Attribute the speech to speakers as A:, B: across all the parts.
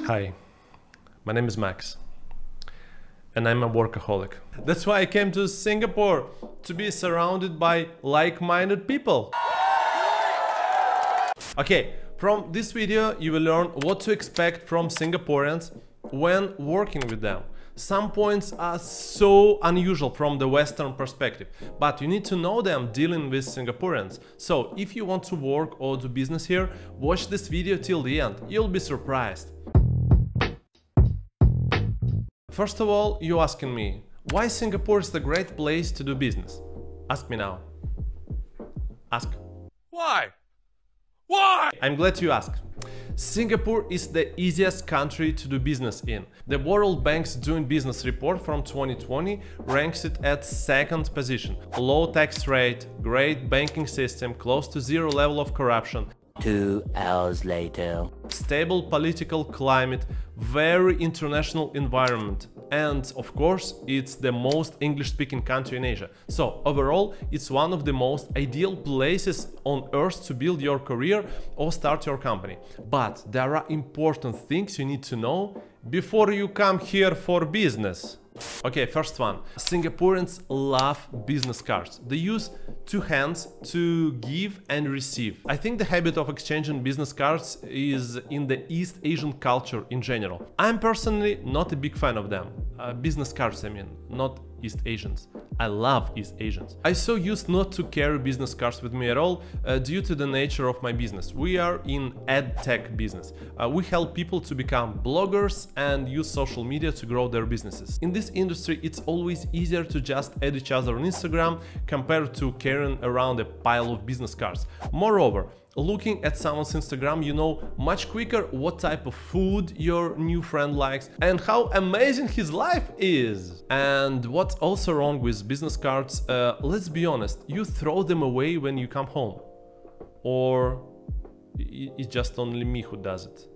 A: Hi, my name is Max, and I'm a workaholic. That's why I came to Singapore, to be surrounded by like-minded people. Okay, from this video you will learn what to expect from Singaporeans when working with them. Some points are so unusual from the Western perspective, but you need to know them dealing with Singaporeans. So if you want to work or do business here, watch this video till the end, you'll be surprised. First of all, you're asking me, why Singapore is the great place to do business? Ask me now. Ask.
B: Why? Why?
A: I'm glad you asked. Singapore is the easiest country to do business in. The World Bank's Doing Business report from 2020 ranks it at second position. Low tax rate, great banking system, close to zero level of corruption.
C: 2 hours later.
A: Stable political climate, very international environment, and of course it's the most English-speaking country in Asia. So overall it's one of the most ideal places on earth to build your career or start your company. But there are important things you need to know before you come here for business. Okay, first one. Singaporeans love business cards. They use two hands to give and receive. I think the habit of exchanging business cards is in the East Asian culture in general. I'm personally not a big fan of them. Business cards, I mean, not East Asians. I love East Asians. I so used not to carry business cards with me at all due to the nature of my business. We are in ad tech business. We help people to become bloggers and use social media to grow their businesses. In this industry, it's always easier to just add each other on Instagram compared to carrying around a pile of business cards. Moreover, looking at someone's Instagram, you know much quicker what type of food your new friend likes and how amazing his life is. And what's also wrong with business cards, let's be honest, you throw them away when you come home. Or it's just only me who does it.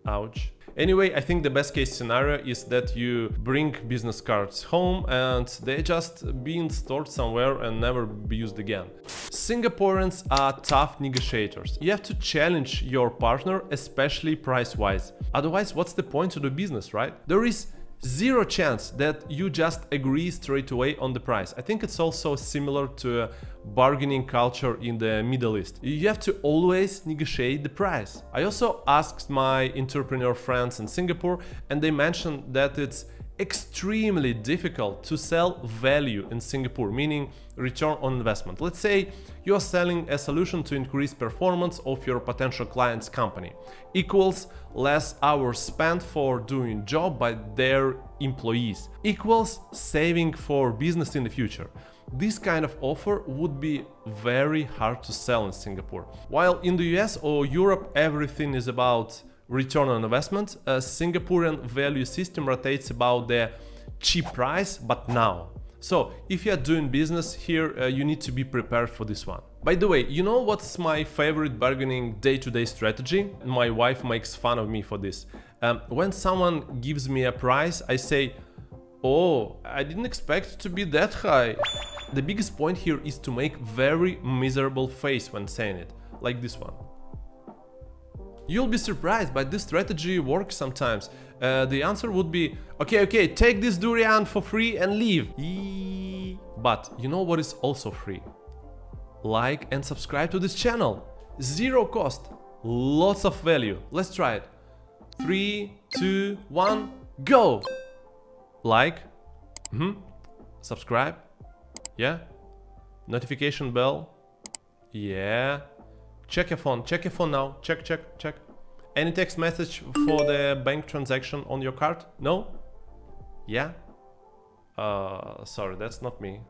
A: Ouch. Anyway, I think the best case scenario is that you bring business cards home and they just being stored somewhere and never be used again. Singaporeans are tough negotiators. You have to challenge your partner, especially price-wise. Otherwise, what's the point to do business, right? There is zero chance that you just agree straight away on the price. I think it's also similar to a bargaining culture in the Middle East. You have to always negotiate the price. I also asked my entrepreneur friends in Singapore and they mentioned that it's extremely difficult to sell value in Singapore, meaning return on investment. Let's say you are selling a solution to increase performance of your potential client's company, equals less hours spent for doing job by their employees, equals saving for business in the future. This kind of offer would be very hard to sell in Singapore. While in the US or Europe everything is about return on investment, a Singaporean value system rotates about the cheap price, but now. So if you are doing business here, you need to be prepared for this one. By the way, you know what's my favorite bargaining day-to-day strategy? My wife makes fun of me for this. When someone gives me a price, I say, "Oh, I didn't expect it to be that high." The biggest point here is to make very miserable face when saying it, like this one. You'll be surprised, but this strategy works sometimes. The answer would be, okay, take this durian for free and leave. But you know what is also free? Like and subscribe to this channel. Zero cost, lots of value. Let's try it. 3, 2, 1, go! Like, subscribe, yeah, notification bell, yeah. Check your phone now, check. Any text message for the bank transaction on your card? No? Yeah? Sorry, that's not me.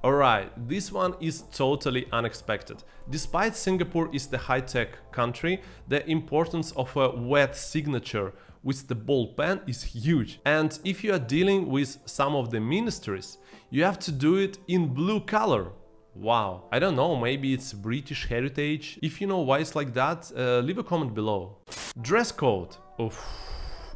A: Alright, this one is totally unexpected. Despite Singapore is the high-tech country, the importance of a wet signature with the ball pen is huge. And if you are dealing with some of the ministries, you have to do it in blue color. Wow, I don't know, maybe it's British heritage. If you know why it's like that, leave a comment below. Dress code. Oof,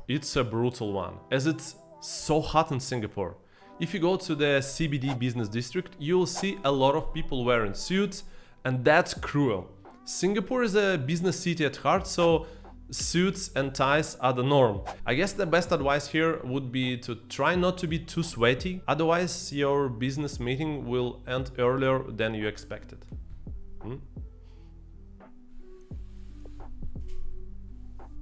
A: it's a brutal one, as it's so hot in Singapore. If you go to the CBD business district, you'll see a lot of people wearing suits, and that's cruel. Singapore is a business city at heart, so suits and ties are the norm. I guess the best advice here would be to try not to be too sweaty, otherwise your business meeting will end earlier than you expected.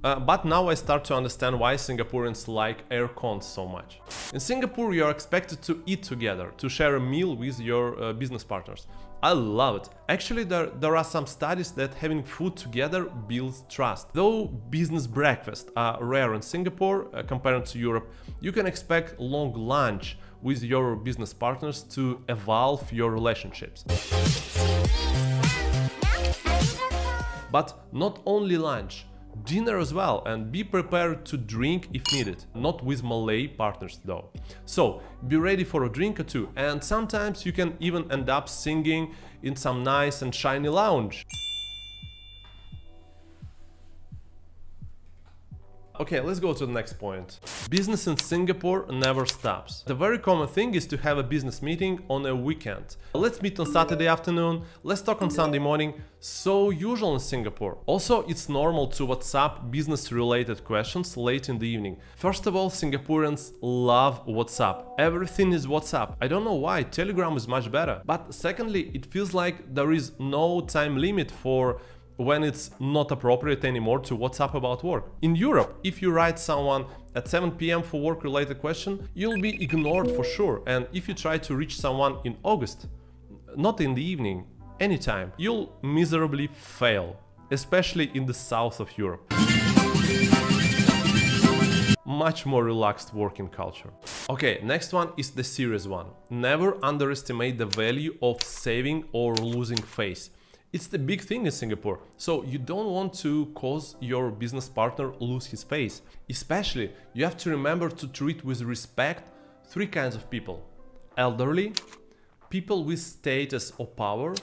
A: But now I start to understand why Singaporeans like air cons so much. In Singapore, you are expected to eat together, to share a meal with your business partners. I love it. Actually, there are some studies that having food together builds trust. Though business breakfasts are rare in Singapore compared to Europe, you can expect long lunch with your business partners to evolve your relationships. But not only lunch, dinner as well, and be prepared to drink if needed, not with Malay partners though. So be ready for a drink or two, and sometimes you can even end up singing in some nice and shiny lounge. Okay, let's go to the next point. Business in Singapore never stops. The very common thing is to have a business meeting on a weekend. Let's meet on Saturday afternoon, let's talk on Sunday morning. So usual in Singapore. Also, it's normal to WhatsApp business-related questions late in the evening. First of all, Singaporeans love WhatsApp. Everything is WhatsApp. I don't know why, Telegram is much better. But secondly, it feels like there is no time limit for when it's not appropriate anymore to WhatsApp about work. In Europe, if you write someone at 7 p.m. for work-related question, you'll be ignored for sure. And if you try to reach someone in August, not in the evening, anytime, you'll miserably fail, especially in the south of Europe. Much more relaxed working culture. Okay, next one is the serious one. Never underestimate the value of saving or losing face. It's the big thing in Singapore, so you don't want to cause your business partner lose his face. Especially, you have to remember to treat with respect three kinds of people: elderly, people with status or power,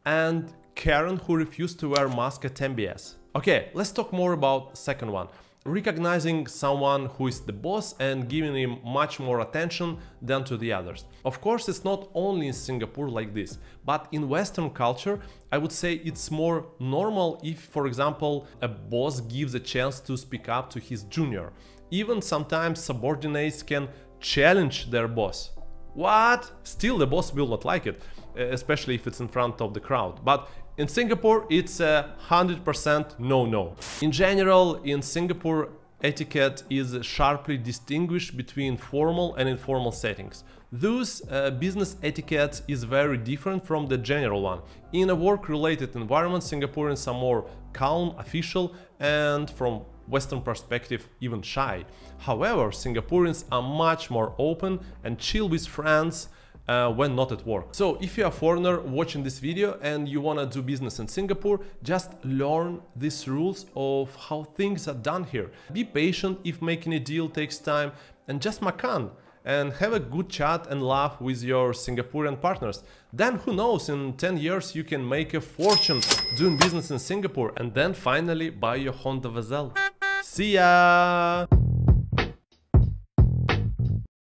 A: and Karen who refused to wear mask at MBS. Okay, let's talk more about the second one. Recognizing someone who is the boss and giving him much more attention than to the others. Of course, it's not only in Singapore like this, but in Western culture, I would say it's more normal if, for example, a boss gives a chance to speak up to his junior. Even sometimes subordinates can challenge their boss. What? Still, the boss will not like it, especially if it's in front of the crowd. But in Singapore, it's a 100% no-no. In general, in Singapore, etiquette is sharply distinguished between formal and informal settings. Thus, business etiquette is very different from the general one. In a work-related environment, Singaporeans are more calm, official, and from Western perspective, even shy. However, Singaporeans are much more open and chill with friends when not at work. So if you're a foreigner watching this video and you want to do business in Singapore, just learn these rules of how things are done here. Be patient if making a deal takes time, and just makan and have a good chat and laugh with your Singaporean partners. Then who knows, in 10 years you can make a fortune doing business in Singapore and then finally buy your Honda Vezel. See ya!